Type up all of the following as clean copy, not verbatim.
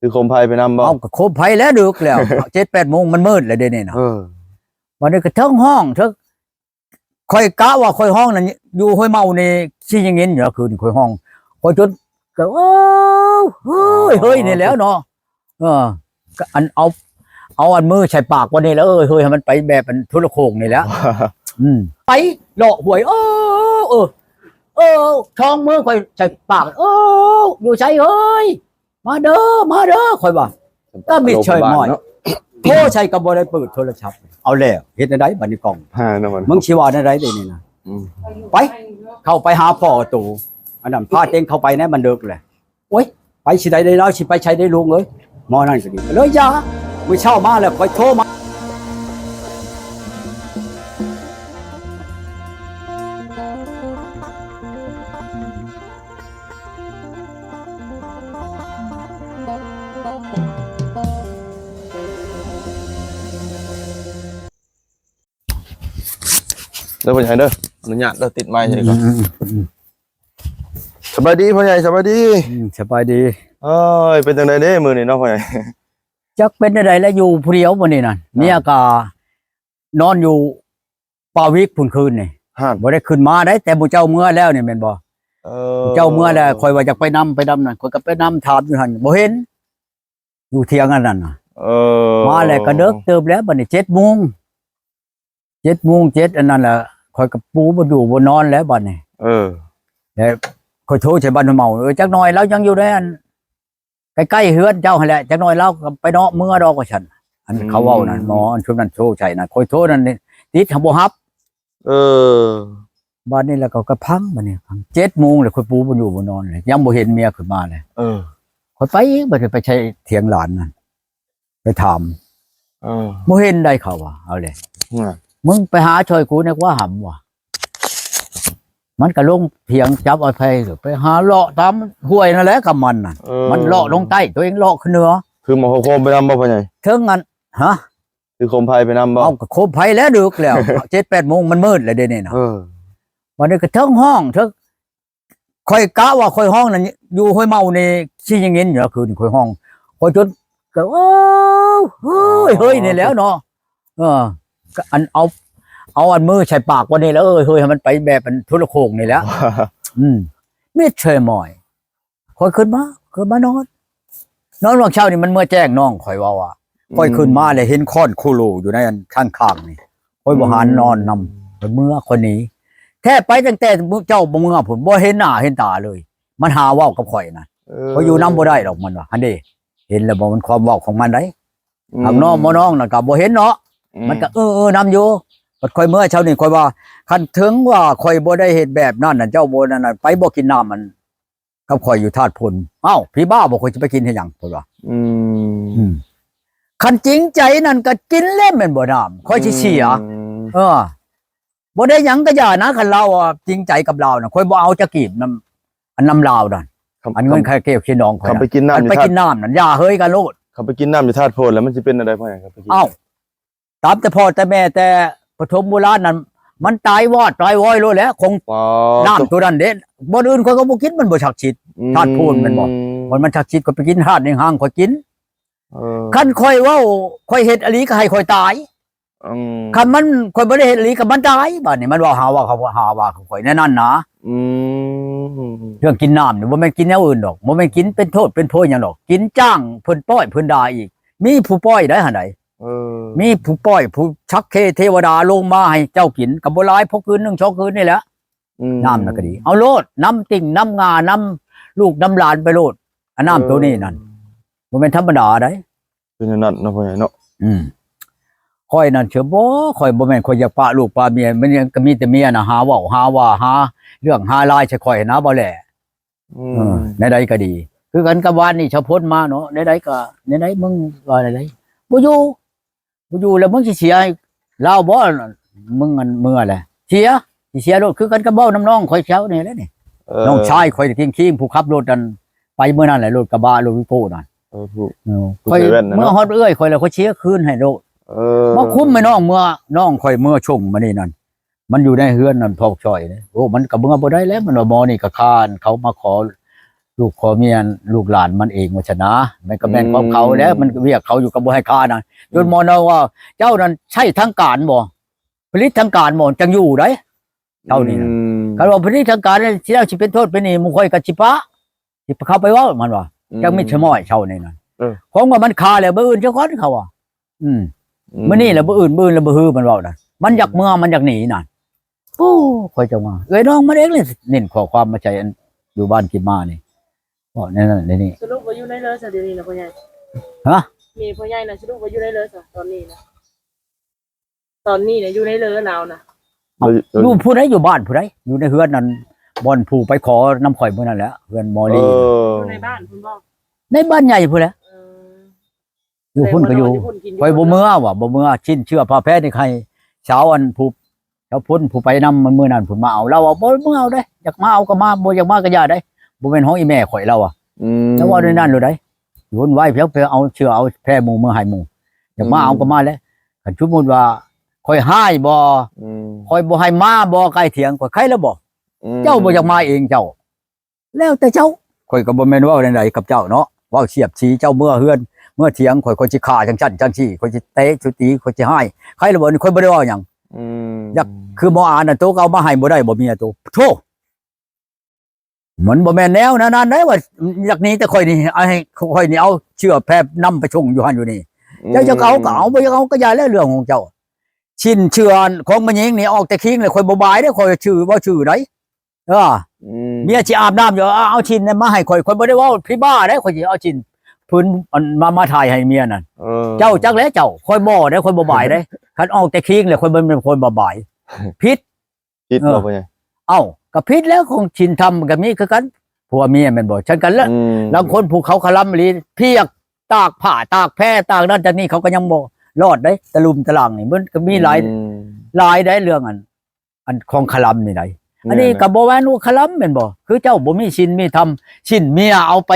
คือโคมไฟไปนำบ่เอาโคมไฟแล้วดึกแล้ว 7-8 โมงมันมืดแล้วเดี๋ยวนี้นะวันนี้ก็ทั้งห้องทั้งคอยกะว่าคอยห้องนั้นอยู่ห้อยเมาในชี้ยังเงี้ยอยู่คือคอยห้องคอยจนก็เฮ้ยนี่แล้วเนาะอันเอาอันมือใส่ปากวันนี้แล้วเฮ้ยมันไปแบบมันทุรโขงนี่แล้วไปหลอกหวยช่องมือคอยใส่ปากอยู่ใช่เฮ้ยมาเด้อคอยว่าก็มิดเฉยหน่อยโทรใช้กับบริเปิดโทรศัพท์เอาแล้วเห็นได้บัดนี้กล่องมึงชีวาได้เดี๋ยวนี้นะไปเข้าไปหาพ่อตู่อันนั้นพาเต็งเข้าไปนะมันเดิกเลยโอ๊ยไปสิได้แล้วสิไปใช้ได้ลุงเลยมอนั่นก็ดีเลยจ้าไม่เช่ามาแล้วคอยโทรมาเด้อพ่อใหญ่เด้ออนุญาตเด้อติดไม้ใช่ก่อนสบายดีพ่อใหญ่สบายดีสบายดีเป็นจังไดเด้มื้อนี้เนาะพ่อใหญ่จักเป็นจังไดแล้วอยู่ผู้เดียวมื้อนี้น่ะเมียก็นอนอยู่ป่าวิกพุ่นคืนนี่บ่ได้ขึ้นมาได้แต่หมู่เจ้าเมื่อแล้วนี่แม่นบ่เจ้าเมื่อแล้วข่อยว่าจะไปนำนั่นข่อยก็ไปนำถามอยู่หั่นบ่เห็นอยู่เถียงอันนั้นน่ะมาแล้วก็เดึกเติบแล้วบัดนี้7 โมงอันนั้นแหละคอยกับปูบ่อยู่บ่นอนแล้วบัดนี้แล้วคอยโทรใส่บ้านเมาจักหน่อยแล้วยังอยู่ได้อันใกล้ๆเฮือนเจ้าหั่นแหละจักหน่อยแล้วไปเนาะเมื่อดอกว่าฉันอันเขาเว้านั่นหมออันชุดนั้นโทรใส่น่ะคอยโทรนั่นติดทำบ่รับบัดนี้แล้วก็พังบัดนี้พัง7 โมงแล้วคอยปูบ่อยู่บ่นอนเลยยังบ่เห็นเมียขึ้นมาเลยคอยไปบัดนี้ไปใช้เถียงหลานนั่นไปถามบ่เห็นได้เขาว่าเอาเลยมึงไปหาช่วยกูนึกว่าหำว่ะมันก็ลงเพียงจับเอาไปหาเลาะตามห้วยนั่นแหละกับมันน่ะมันเลาะลงใต้ตัวเองเลาะขึ้นเหนือคือมาโคมไปนำบ่พ่อใหญ่ถึงงั้นคือโคมไฟไปนำบ่เอาโคมไฟแล้วดึกแล้ว 7-8 โมงมันมืดแล้วเดี๋ยวนี้นะวันนี้ก็ทั้งห้องทั้งคอยกะว่าคอยห้องนั้นอยู่ห้อยเมาในชี้ยังเงี้ยอยู่คือคอยห้องคอยจนก็เฮ้ยนี่แล้วเนาะอันเอาอันมือใส่ปากวันนี้แล้วเฮ้ยมันไปแบบมันทุรโขงนี่แล้วไม่เฉยหม่อยคอยขึ้นมานอนวันเช้านี่มันเมื่อแจ้งน้องคอยว่าคอยขึ้นมาเลยเห็นค้อนคูรูอยู่ในข้างนี่คอยบหารนอนนำเมื่อคนนี้แท้ไปตั้งแต่เจ้าบ่เมื่อผมบ่เห็นหน้าเห็นตาเลยมันหาเว้ากับข่อยนะพออยู่น้ำบ่ได้ดอกมันว่าอันนี้เห็นแล้วบ่มันความเว้าของมันได้ทางน้องน้องน่ะก็บ่เห็นเนาะมันก็นำอยู่บัดข่อยเมื่อเช้านี่ข่อยว่าคันถึงว่าข่อยบ่ได้เฮ็ดแบบนั้นน่ะเจ้าบ่นั่นน่ะไปบ่กินน้ำมันกับข่อยอยู่ธาตุพลพี่บ้าบ่ข่อยจะไปกินให้หยังข่อยว่าคันจริงใจนั่นก็กินเล่มแม่นบ่น้ำข่อยสิเสียบ่ได้หยังก็อย่านะคันเราจริงใจกับเราน่ะข่อยบ่เอาจะกีบน้ำลาวนั่นอันเงินใครเก็บขี้น้องข่อยไปกินน้ำนั่นอย่าเฮ้ยกันโลดเขาไปกินน้ำอยู่ธาตุพลแล้วมันสิเป็นอะไรพ่อใหญ่ครับไปกินตามแต่พ่อแต่แม่แต่ปฐมโบราณนั้นมันตายวอดตายวอยโลแล้วคงน้ำตัวนั้นเด็ดบ่อื่นคนก็บ่กินมันบ่ชักชิดธาตุพูนมันบ่มันชักชิดก็ไปกินธาตุในห้างข่อยกินคันข่อยเว้าข่อยเฮ็ดอลีก็ให้ข่อยตายคันมันข่อยบ่ได้เฮ็ดอลีก็มันตายบัดนี้มันว่าหาว่าข่อยแน่นั่นนะเรื่องกินน้ำนี่บ่แม่นกินแนวอื่นดอกบ่แม่นกินเป็นโทษเป็นโพยหยังดอกกินจ้างเพิ่นป้อยเพิ่นด่าอีกมีผู้ป้อยได้หั่นใดมีผู้ป้อยผู้ชักเทวดาลงมาให้เจ้ากินกับบ่หลายพอคืนนึง2คืนนี่แหละน้ำน่ะก็ดีเอาโลดน้ำติ่งน้ำงาน้ำลูกน้ำหลานไปโลดอันน้ำตัวนี้นั่นบ่แม่นธรรมดาได้เป็นนั่นเนาะพ่อใหญ่เนาะข่อยนั่นเชื่อบ่ข่อยบ่แม่นข่อยอยากปะลูกปะเมียมันยังก็มีแต่เมียน่ะหาเว้าหาว่าหาเรื่องหาลายใส่ข่อยนะบ่แลในใดก็ดีคือกันกับวานนี่ชาวพุทธมาเนาะในใดก็ในใดมึงว่าอะไรบ่อยู่แล้วมึงสิเสียลาวบ่มึงอันเมื่อแหละเสียรถคือกันกับเบ้าน้ำน้องข่อยเช้านี่แหละนี่น้องชายข่อยทิ้งขี้ผู้ขับรถนั่นไปเมื่อนั้นแหละรถกระบะรถวิโก้นั่นข่อยเมื่อฮอดเอ้ยข่อยแล้วข่อยเชียคืนให้โลดมาคุ้มไม่น้องเมื่อน้องข่อยเมื่อช่วงมานี่นั่นมันอยู่ในเฮือนนั่นพอกช่อยนี่โอ้มันก็เมื่อบ่ได้แล้วมันว่าหมอนี่ก็คานเขามาขอ ลูกขอเมียลูกหลานมันเองว่าชนะมันก็แม่นของเขาแล้วมันเรียกเขาอยู่กับบ่ให้ค่านะจนมอนว่าเจ้านั้นใช่ทั้งการบ่ผลิตทั้งการบ่จังอยู่ได้เท่านี้นะการว่าผลิตทั้งการสิแล้วสิเป็นโทษเป็นนี่มึงค่อยก็สิปะสิเข้าไปเว้ามันว่าจังมีชะม้อยเช่านี่นั่นของว่ามันค่าแล้วบ่อื่นเจ้าก่อนเขาว่ามื้อนี้แล้วบ่อื่นแล้วบ่ฮือมันเว้านั่นมันอยากเมื่อมันอยากหนีนั่นโอ้ค่อยจะมาเอ้ยน้องมันเองเลยเน้นข้อความมาใจอันอยู่บ้านกินมานี่บอกนั่นนี่สรุปว่าอยู่ในเรือซะเดี๋ยวนี้นะพ่อใหญ่ ฮะ มีพ่อใหญ่น่ะสรุปว่าอยู่ในเรือซะตอนนี้นะอยู่ในเรือเรานะ อยู่ผู้ใดอยู่บ้านผู้ใดอยู่ในเฮือนนั้นบ่อนผู้ไปขอน้ำข่อยมื้อนั้นแหละเฮือนมอลีอยู่ในบ้านคุณบอกในบ้านใหญ่พุ่นแหละอยู่พุ่นก็อยู่ข่อยบ่เมื่อชิ้นเชื่อพาแพ้นี่ใครเช้าอันผู้เช้าพุ่นผู้ไปนำมันมื้อนั้นพุ่นมาเอาเราบ่เมื่อเอาเด้อยากมาเอาก็มาบ่อยากมาก็อย่าได้บ่แม่นของอีแม่ข่อยเราแล้วว่าในนั้นเลยได้วนไว้เพียงเอาเชื่อเอาแพร่หมู่เมื่อให้หมู่อยากมาเอาก็มาแล้วคันสมมุติว่าข่อยให้บ่ข่อยบ่ให้มาบ่ใกล้เถียงข่อยใครแล้วบ่เจ้าบ่อยากมาเองเจ้าแล้วแต่เจ้าข่อยก็บ่แม่นเว้าใดๆกับเจ้าเนาะเว้าเสียบสีเจ้าเมื่อเฮือนเมื่อเถียงข่อยสิฆ่าจังซั่นจังซี่ข่อยสิเตะสิตีข่อยสิให้ใครแล้วบ่ข่อยบ่ได้เว้าหยังอยากคือหมออ่านน่ะโตก็เอามาให้บ่ได้บ่มีอ่ะโตโธ่มันบ่แม่นแนวนั้นได้ว่าอยากนี้แต่ข่อยนี่ให้ข่อยนี่เอาเชื่อแพร่นำไปชงอยู่หั่นอยู่นี่เจ้าจะเอาก็เอาบ่อยากเอาก็อย่าแล้วเรื่องของเจ้าชิ้นเชื่อของมันยิงนี่ออกแต่คิงเลยข่อยบ่บายเด้อข่อยชื่อบ่ชื่อไดเมียสิอาบน้ำอยู่เอาชิ้นนั้นมาให้ข่อยบ่ได้เว้าพี่บ้าเด้ข่อยสิเอาชิ้นพื้นมาถ่ายให้เมียนั่นเจ้าจักแล้วเจ้าข่อยบ่ได้ข่อยบ่บายได้คันออกแต่คิงเลยข่อยเป็นคนบ่บายผิดบ่พ่อใหญ่เอ้าก็ผิดแล้วของชินทำก็มีคือกันผัวเมียแม่นบ่ฉันกันแล้วบางคนผู้เขาคลำลีเพียกตากผ้าตากแพร่ตากนั่นจากนี้เขาก็ยังบ่รอดได้ตะลุมตะลังนี่มันก็มีหลายได้เรื่องอันของคลำนี่ได้อันนี้ก็บ่แม่นว่าคลำแม่นบ่คือเจ้าบ่มีชินมีทำชินเมียเอาไป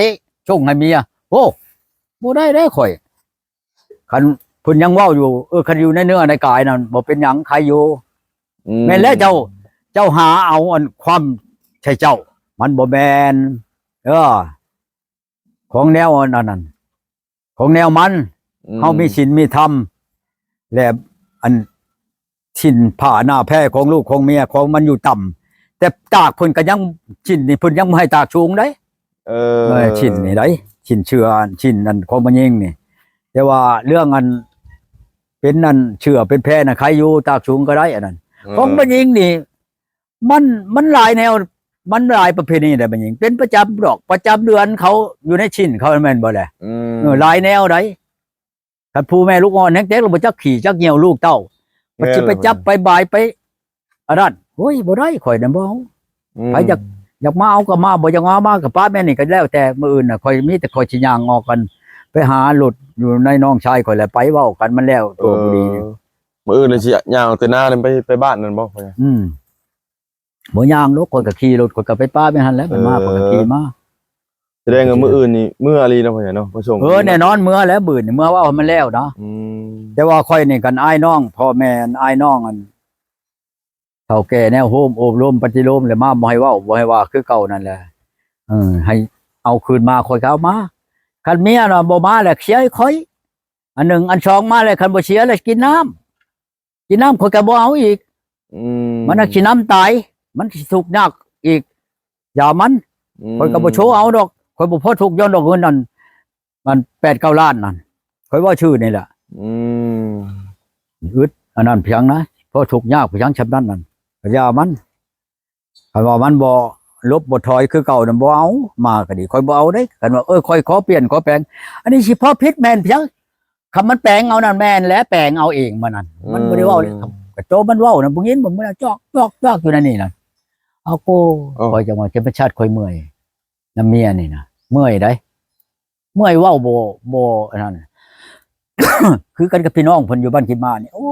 ชงให้เมียโอ้บ่ได้ข่อยคันเพิ่นยังเว้าอยู่คันอยู่ในเนื้อในกายนั่นบ่เป็นหยังใครอยู่แม่นแล้วเจ้าหาเอาอันความใช่เจ้ามันบ่แม่นของแนวนั้นของแนวมันเฮามีศีลมีธรรมและอันชินผ้าหน้าแพร่ของลูกของเมียของมันอยู่ต่ำแต่ตากเพิ่นก็ยังชินนี่เพิ่นยังบ่ให้ตากสูงได้ชินนี่ได้ชินเชื่อชินนั่นของมันยิงนี่แต่ว่าเรื่องอันเป็นนั่นเชื่อเป็นแพร่น่ะใครอยู่ตากสูงก็ได้อันนั้นของมันยิงนี่มันหลายแนวมันหลายประเพณีได้บัดนี้เป็นประจำดอกประจำเดือนเขาอยู่ในชิ้นเขาแม่นบ่แหละหลายแนวได้คันผู้แม่ลูกอ่อนแฮงเต็กลงบ่จักขี่จักเหี่ยวลูกเต้ามันสิไปจับไปบายไปอันนั้นโอ้ยบ่ได้ข่อยน่ะบ่เอาไปอยากมาเอาก็มาบ่อยากมาก็ป้าแม่นี่ก็แล้วแต่มื้ออื่นน่ะข่อยมีแต่ข่อยสิย่างออกกันไปหาหลุดอยู่ในน้องชายข่อยแหละไปเว้ากันมันแล้วตัวบ่ดีมื้ออื่นเลยสิย่างออกแต่หน้าเลยไปบ้านนั่นบ่พ่อใหญ่บ่ย่างลูกคนก็ขี่รถคนก็ไปป้าไปหันแล้วมันมาคนก็ขี่มาแสดงว่ามื้ออื่นนี่มื้ออาลีเนาะพ่อใหญ่เนาะผู้ชมแน่นอนมื้อแล้วมื้อนี่มื้อว่ามันแล้วเนาะแต่ว่าค่อยนี่กันอ้ายน้องพ่อแม่อ้ายน้องอันเฒ่าแก่แนวโฮมอบรมปฏิโลมเลยมาบ่ให้เว้าบ่ให้ว่าคือเก่านั่นแหละให้เอาคืนมาค่อยก็เอามาคันเมียน่ะบ่มาแล้วเสียให้ค่อยอันหนึ่งอันสองมาแล้วคันบ่เสียแล้วกินน้ำค่อยก็บ่เอาอีกมันน่ะสิน้ำตายมันสิทุกข์ยากอีกอย่ามันข่อยก็บ่โชว์เอาดอกข่อยบ่พอทุกข์ย้อนดอกเงินนั่นมัน 8-9 ล้านนั่นข่อยว่าชื่อนี่แหละอึดอันนั้นเพียงนะพอทุกข์ยากเพียงฉันนั้นนั่นอย่ามันคันว่ามันบ่ลบบ่ถอยคือเก่านั่นบ่เอามาก็ดีข่อยบ่เอาเด้คันว่าข่อยขอเปลี่ยนขอแปลงอันนี้สิพอผิดแม่นเพียงคำมันแปลงเอานั่นแม่นแล้วแปลงเอาเองมันนั่นมันบ่ได้เว้าเลยก็โตมันเว้าน่ะบ่ยินบ่จอกอยู่นั่นนี่น่ะเอาโกข่อยจังว่าเป็นชาติข่อยเมื่อยน้ำเมียนี่น่ะเมื่อยได้เมื่อยเว้าบ่อันนั้น คือกันกับพี่น้องเพิ่นอยู่บ้านกินมานี่โอ้